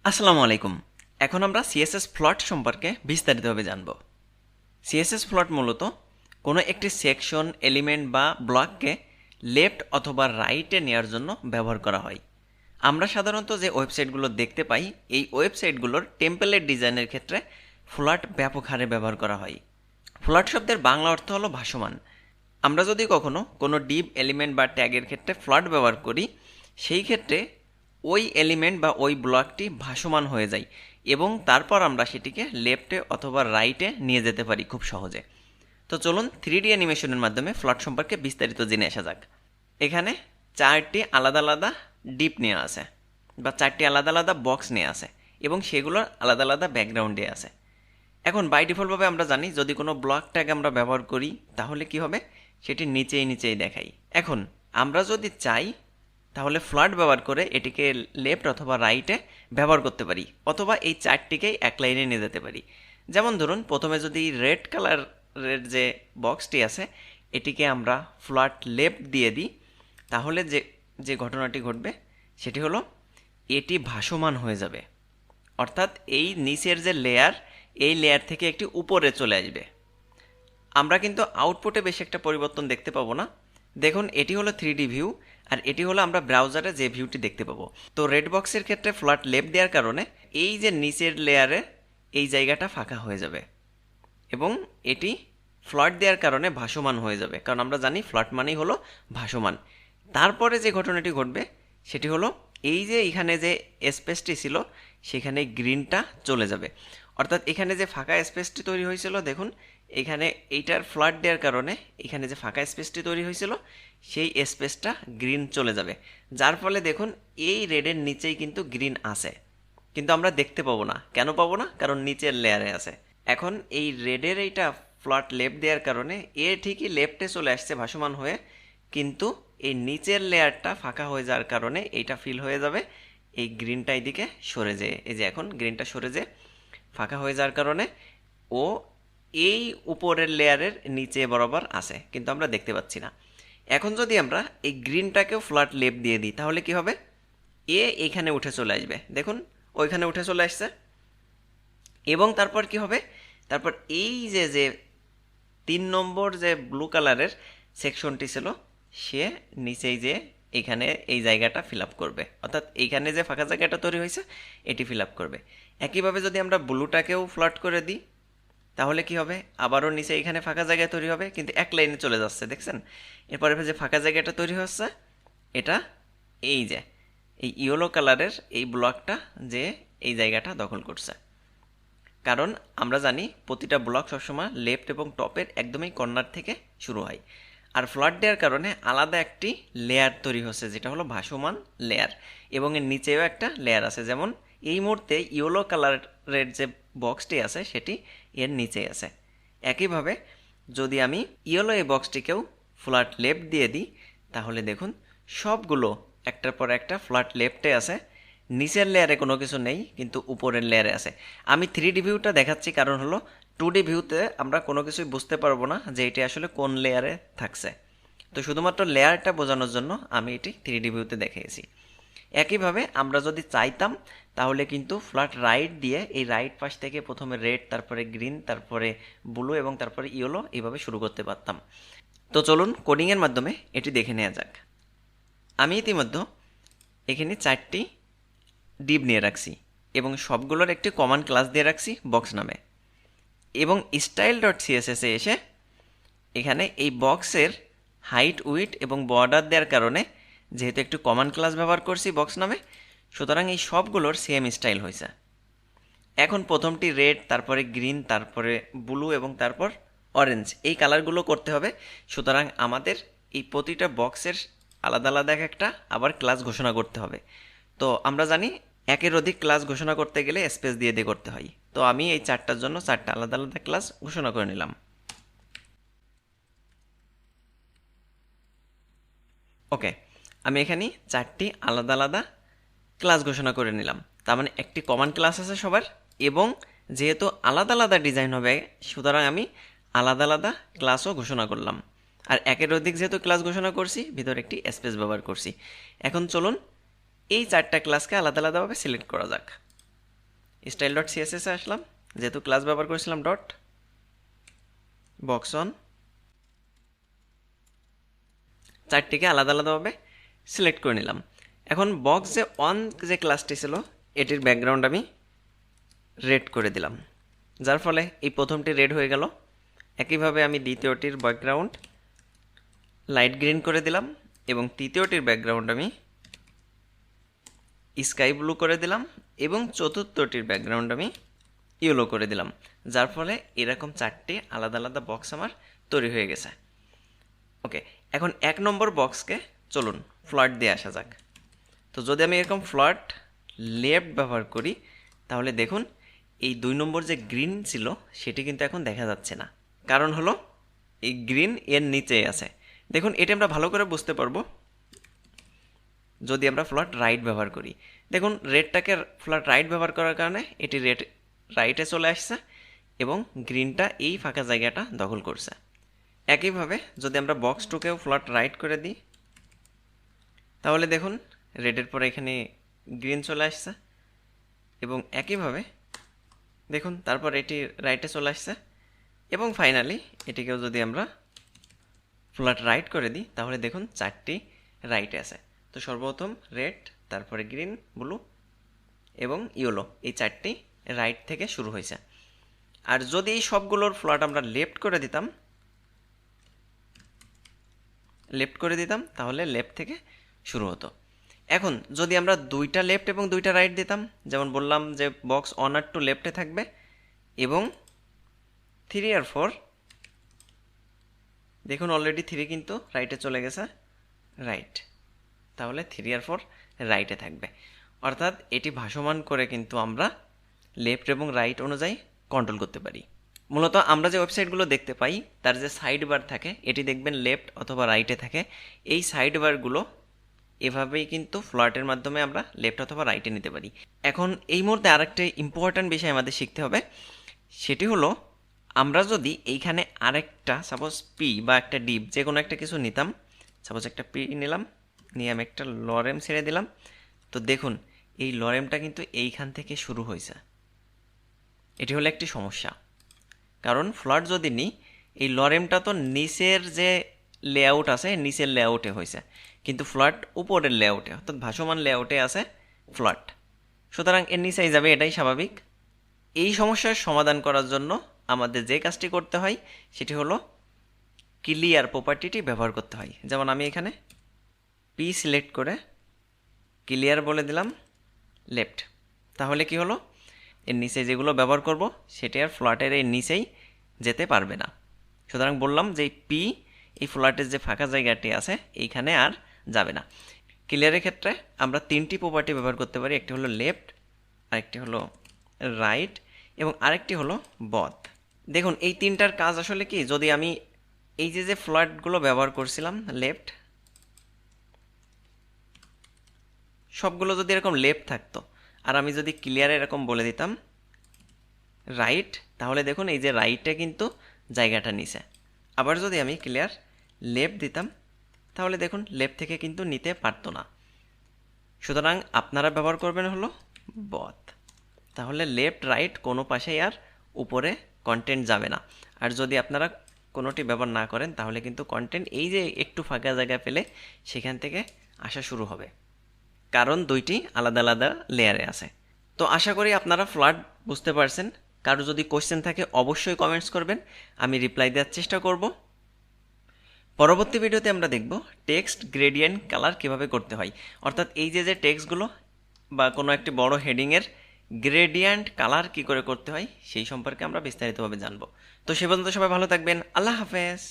আসসালামু আলাইকুম। এখন আমরা সিএসএস প্লট সম্পর্কে বিস্তারিতভাবে জানব। সিএসএস প্লট মূলত কোনো একটি সেকশন, এলিমেন্ট বা ব্লককে লেফট অথবা রাইটে নেওয়ার জন্য ব্যবহার করা হয়। আমরা সাধারণত যে ওয়েবসাইটগুলো দেখতে পাই, এই ওয়েবসাইটগুলোর টেম্পলেট ডিজাইনের ক্ষেত্রে প্লট ব্যাপক হারে ব্যবহার করা হয়। প্লট শব্দের বাংলা অর্থ হলো ভাসমান। আমরা যদি কখনো কোনো ডিপ এলিমেন্ট বা ট্যাগের ক্ষেত্রে প্লট ব্যবহার করি, সেই ক্ষেত্রে ওই এলিমেন্ট বা ওই ব্লকটি ভাসমান হয়ে যায় এবং তারপর আমরা সেটিকে লেফটে অথবা রাইটে নিয়ে যেতে পারি খুব সহজে। তো চলুন 3D অ্যানিমেশনের মাধ্যমে প্লট সম্পর্কে বিস্তারিত জেনে আসা যাক। এখানে চারটি আলাদা আলাদা ডিপ নেওয়া আছে বা চারটি আলাদা আলাদা বক্স নেওয়া আছে এবং সেগুলোর আলাদা আলাদা ব্যাকগ্রাউন্ডে আছে। এখন বাই ডিফল্টভাবে আমরা জানি যদি কোনো ব্লক ট্যাগ আমরা ব্যবহার করি তাহলে কি হবে, সেটি নিচেই নিচেই দেখাই। এখন আমরা যদি চাই তাহলে ফ্ল্যাট ব্যবহার করে এটিকে লেফট অথবা রাইটে ব্যবহার করতে পারি, অথবা এই চারটিকেই এক লাইনে নিয়ে যেতে পারি। যেমন ধরুন, প্রথমে যদি রেড কালারের যে বক্সটি আছে এটিকে আমরা ফ্ল্যাট লেফট দিয়ে দিই, তাহলে যে যে ঘটনাটি ঘটবে সেটি হলো এটি ভাসমান হয়ে যাবে। অর্থাৎ এই নিচের যে লেয়ার, এই লেয়ার থেকে একটি উপরে চলে আসবে। আমরা কিন্তু আউটপুটে বেশি একটা পরিবর্তন দেখতে পাবো না। দেখুন, এটি হলো 3D ভিউ আর এটি হলো আমরা ব্রাউজারে যে ভিউটি দেখতে পাবো। তো রেড বক্সের ক্ষেত্রে ফ্ল্যাট লেফট দেওয়ার কারণে এই যে নিচের লেয়ারে এই জায়গাটা ফাঁকা হয়ে যাবে এবং এটি ফ্ল্যাট দেওয়ার কারণে ভাসমান হয়ে যাবে, কারণ আমরা জানি ফ্ল্যাট মানেই হলো ভাসমান। তারপরে যে ঘটনাটি ঘটবে সেটি হলো এই যে এখানে যে স্পেসটি ছিল সেখানে গ্রিনটা চলে যাবে। অর্থাৎ এখানে যে ফাঁকা স্পেসটি তৈরি হয়েছিল, দেখুন এখানে এইটার ফ্ল্যাট দেওয়ার কারণে এখানে যে ফাঁকা স্পেসটি তৈরি হয়েছিল সেই স্পেসটা গ্রিন চলে যাবে, যার ফলে দেখুন এই রেডের নিচেই কিন্তু গ্রিন আছে, কিন্তু আমরা দেখতে পাবো না। কেন পাবো না? কারণ নিচের লেয়ারে আছে। এখন এই রেডের এইটা ফ্ল্যাট লেফট দেওয়ার কারণে এ ঠিকই লেফটে চলে আসছে ভাসমান হয়ে, কিন্তু এই নিচের লেয়ারটা ফাঁকা হয়ে যাওয়ার কারণে এইটা ফিল হয়ে যাবে এই গ্রিনটা এইদিকে সরে যেয়ে, এই যে এখন গ্রিনটা সরে যেয়ে ফাঁকা হয়ে যাওয়ার কারণে ও এই উপরের লেয়ারের নিচে বরাবর আছে, কিন্তু আমরা দেখতে পাচ্ছি না। এখন যদি আমরা এই গ্রিনটাকেও ফ্ল্যাট লেফট দিয়ে দিই তাহলে কি হবে, এ এইখানে উঠে চলে আসবে, দেখুন ওইখানে উঠে চলে আসছে। এবং তারপর কি হবে, তারপর এই যে যে 3 নম্বর যে ব্লু কালারের সেকশনটি ছিল সে নিচেই যে এখানে এই জায়গাটা ফিল আপ করবে, অর্থাৎ এইখানে যে ফাঁকা জায়গাটা তৈরি হয়েছে এটি ফিল আপ করবে। একইভাবে যদি আমরা ব্লুটাকেও ফ্ল্যাট করে দিই তাহলে কি হবে, আবারও নিচে এখানে ফাঁকা জায়গা তৈরি হবে, কিন্তু এক লাইনে চলে যাচ্ছে, দেখছেন। এরপরে যে ফাঁকা জায়গাটা তৈরি হচ্ছে এটা এই যে এই ইয়েলো কালারের এই ব্লকটা যে এই জায়গাটা দখল করছে। কারণ আমরা জানি প্রতিটা ব্লক সবসময় লেফট এবং টপের একদমই কর্নার থেকে শুরু হয়, আর ফ্ল্যাট দেওয়ার কারণে আলাদা একটি লেয়ার তৈরি হচ্ছে যেটা হলো ভাসমান লেয়ার, এবং এর নিচেও একটা লেয়ার আছে। যেমন এই মুহূর্তে ইয়েলো কালারের যে বক্সটি আছে সেটি এর নিচে আছে। একইভাবে যদি আমি ইয়েলো এই বক্সটিকেও ফ্ল্যাট লেফট দিয়ে দিই তাহলে দেখুন সবগুলো একটার পর একটা ফ্ল্যাট লেফটে আছে, নিচের লেয়ারে কোনো কিছু নেই কিন্তু উপরের লেয়ারে আছে। আমি 3D ভিউটা দেখাচ্ছি কারণ হলো 2D ভিউতে আমরা কোনো কিছুই বুঝতে পারবো না যে এটি আসলে কোন লেয়ারে থাকছে, তো শুধুমাত্র লেয়ারটা বোঝানোর জন্য আমি এটি 3D ভিউতে দেখিয়েছি। একইভাবে আমরা যদি চাইতাম তাহলে কিন্তু ফ্ল্যাট রাইট দিয়ে এই রাইট পাশ থেকে প্রথমে রেড, তারপরে গ্রিন, তারপরে ব্লু এবং তারপরে ইয়েলো এইভাবে শুরু করতে পারতাম। তো চলুন কোডিংয়ের মাধ্যমে এটি দেখে নেওয়া যাক। আমি ইতিমধ্যে এখানে 4টি ডিপ নিয়ে রাখছি এবং সবগুলোর একটি কমন ক্লাস দিয়ে রাখছি বক্স নামে, এবং স্টাইল ডট সিএসএসে এসে এখানে এই বক্সের হাইট, উইডথ এবং বর্ডার দেওয়ার কারণে যেহেতু একটু কমন ক্লাস ব্যবহার করছি বক্স নামে, সুতরাং এই সবগুলোর সেম স্টাইল হয়েছে। এখন প্রথমটি রেড, তারপরে গ্রিন, তারপরে ব্লু এবং তারপর অরেঞ্জ, এই কালারগুলো করতে হবে। সুতরাং আমাদের এই প্রতিটা বক্সের আলাদা আলাদা একটা আবার ক্লাস ঘোষণা করতে হবে। তো আমরা জানি একের অধিক ক্লাস ঘোষণা করতে গেলে স্পেস দিয়ে দিয়ে করতে হয়। তো আমি এই 4টার জন্য 4টা আলাদা আলাদা ক্লাস ঘোষণা করে নিলাম। ওকে, আমি এখানে 4টি আলাদা আলাদা ক্লাস ঘোষণা করে নিলাম। তার মানে একটি কমন ক্লাস আছে সবার, এবং যেহেতু আলাদা আলাদা ডিজাইন হবে সুতরাং আমি আলাদা আলাদা ক্লাসও ঘোষণা করলাম। আর একের অধিক যেহেতু ক্লাস ঘোষণা করছি ভিতরে একটি স্পেস ব্যবহার করছি। এখন চলুন এই 4টা ক্লাসকে আলাদা আলাদাভাবে সিলেক্ট করা যাক। স্টাইল ডট সিএসএসে আসলাম, যেহেতু ক্লাস ব্যবহার করেছিলাম ডট বক্স অন, চারটিকে আলাদা আলাদাভাবে সিলেক্ট করে নিলাম। এখন বক্স যে অন যে ক্লাসটি ছিল এটির ব্যাকগ্রাউন্ড আমি রেড করে দিলাম, যার ফলে এই প্রথমটি রেড হয়ে গেল। একইভাবে আমি দ্বিতীয়টির ব্যাকগ্রাউন্ড লাইট গ্রিন করে দিলাম এবং তৃতীয়টির ব্যাকগ্রাউন্ড আমি স্কাই ব্লু করে দিলাম এবং চতুর্থটির ব্যাকগ্রাউন্ড আমি ইয়েলো করে দিলাম, যার ফলে এরকম চারটি আলাদা আলাদা বক্স আমার তৈরি হয়ে গেছে। ওকে, এখন 1 নম্বর বক্সকে চলুন ফ্লট দিয়ে আসা যাক। তো যদি আমি এরকম ফ্লট লেফট ব্যবহার করি তাহলে দেখুন এই 2 নম্বর যে গ্রিন ছিল সেটি কিন্তু এখন দেখা যাচ্ছে না, কারণ হলো এই গ্রিন এর নিচেই আছে। দেখুন এটা আমরা ভালো করে বুঝতে পারবো যদি আমরা ফ্লট রাইট ব্যবহার করি। দেখুন রেডটাকে ফ্লট রাইট ব্যবহার করার কারণে এটি রেড রাইটে চলে আসছে এবং গ্রিনটা এই ফাঁকা জায়গাটা দখল করছে। একইভাবে যদি আমরা বক্স টুকেও ফ্লট রাইট করে দিই তাহলে দেখুন রেডের পরে এখানে গ্রিন চলে আসছে এবং একইভাবে দেখুন তারপর এটি রাইটে চলে আসছে এবং ফাইনালি এটিকেও যদি আমরা ফ্লট রাইট করে দিই তাহলে দেখুন চারটি রাইটে আছে। তো সর্বপ্রথম রেড, তারপরে গ্রিন, ব্লু এবং ইয়েলো, এই চারটি রাইট থেকে শুরু হয়েছে। আর যদি এই সবগুলোর ফ্লট আমরা লেফট করে দিতাম তাহলে লেফট থেকে শুরু হতো। এখন যদি আমরা 2টা লেফট এবং 2টা রাইট দিতাম, যেমন বললাম যে বক্স 1 আর 2 লেফটে থাকবে এবং 3 আর 4, দেখুন অলরেডি 3 কিন্তু রাইটে চলে গেছে, রাইট, তাহলে 3 আর 4 রাইটে থাকবে। অর্থাৎ এটি ভাসমান করে কিন্তু আমরা লেফট এবং রাইট অনুযায়ী কন্ট্রোল করতে পারি। মূলত আমরা যে ওয়েবসাইটগুলো দেখতে পাই তার যে সাইড বার থাকে এটি দেখবেন লেফট অথবা রাইটে থাকে। এই সাইড বারগুলো এভাবেই কিন্তু ফ্লটের মাধ্যমে আমরা লেফট অথবা রাইটে নিতে পারি। এখন এই মুহূর্তে আরেকটা ইম্পর্ট্যান্ট বিষয় আমাদের শিখতে হবে, সেটি হলো আমরা যদি এইখানে আরেকটা সাপোজ পি বা একটা ডিপ যে কোনো একটা কিছু নিতাম, সাপোজ একটা পি নিলাম, নিয়ে আমি একটা লরেম ছেড়ে দিলাম, তো দেখুন এই লরেমটা কিন্তু এইখান থেকে শুরু হয়েছে। এটি হলো একটি সমস্যা, কারণ ফ্লট যদি নিই এই লরেমটা তো নিচের যে লেআউট আছে নিচের লেআউটে হয়েছে, কিন্তু ফ্লট উপরের লেআউটে অর্থাৎ ভাসমান লেআউটে আছে ফ্লট, সুতরাং এর নিচেই যাবে, এটাই স্বাভাবিক। এই সমস্যার সমাধান করার জন্য আমাদের যে কাজটি করতে হয় সেটি হলো ক্লিয়ার প্রপার্টিটি ব্যবহার করতে হয়। যেমন আমি এখানে পি সিলেক্ট করে ক্লিয়ার বলে দিলাম লেফট, তাহলে কি হলো এর নিচে যেগুলো ব্যবহার করব সেটি আর ফ্লটের এর নিচেই যেতে পারবে না। সুতরাং বললাম যে পি এই ফ্লটের যে ফাঁকা জায়গাটি আছে এইখানে আর যাবে না। ক্লিয়ারের ক্ষেত্রে আমরা 3টি প্রপার্টি ব্যবহার করতে পারি, একটি হলো লেফট, আরেকটি হলো রাইট এবং আরেকটি হলো বথ। দেখুন এই 3টার কাজ আসলে কি, যদি আমি এই যে ফ্লটগুলো ব্যবহার করছিলাম লেফট, সবগুলো যদি এরকম লেফট থাকতো আর আমি যদি ক্লিয়ারে এরকম বলে দিতাম রাইট, তাহলে দেখুন এই যে রাইটে কিন্তু জায়গাটা নিছে। আবার যদি আমি ক্লিয়ার লেফট দিতাম তাহলে দেখুন লেফট থেকে কিন্তু নিতে পারতো না। সুতরাং আপনারা ব্যবহার করবেন হলো বথ, তাহলে লেফট রাইট কোনো পাশেই আর উপরে কন্টেন্ট যাবে না। আর যদি আপনারা কোনোটি ব্যবহার না করেন তাহলে কিন্তু কন্টেন্ট এই যে একটু ফাঁকা জায়গা পেলে সেখান থেকে আসা শুরু হবে, কারণ 2টি আলাদা আলাদা লেয়ারে আছে। তো আশা করি আপনারা ফ্লট বুঝতে পারছেন। কারো যদি কোশ্চেন থাকে অবশ্যই কমেন্টস করবেন, আমি রিপ্লাই দেওয়ার চেষ্টা করব। পরবর্তী ভিডিওতে আমরা দেখব টেক্সট গ্রেডিয়েন্ট কালার কিভাবে করতে হয়, অর্থাৎ এই যে টেক্সটগুলো বা কোনো একটি বড় হেডিংয়ের গ্রেডিয়েন্ট কালার কি করে করতে হয় সেই সম্পর্কে আমরা বিস্তারিতভাবে জানব। তো সে পর্যন্ত সবাই ভালো থাকবেন, আল্লাহ হাফেজ।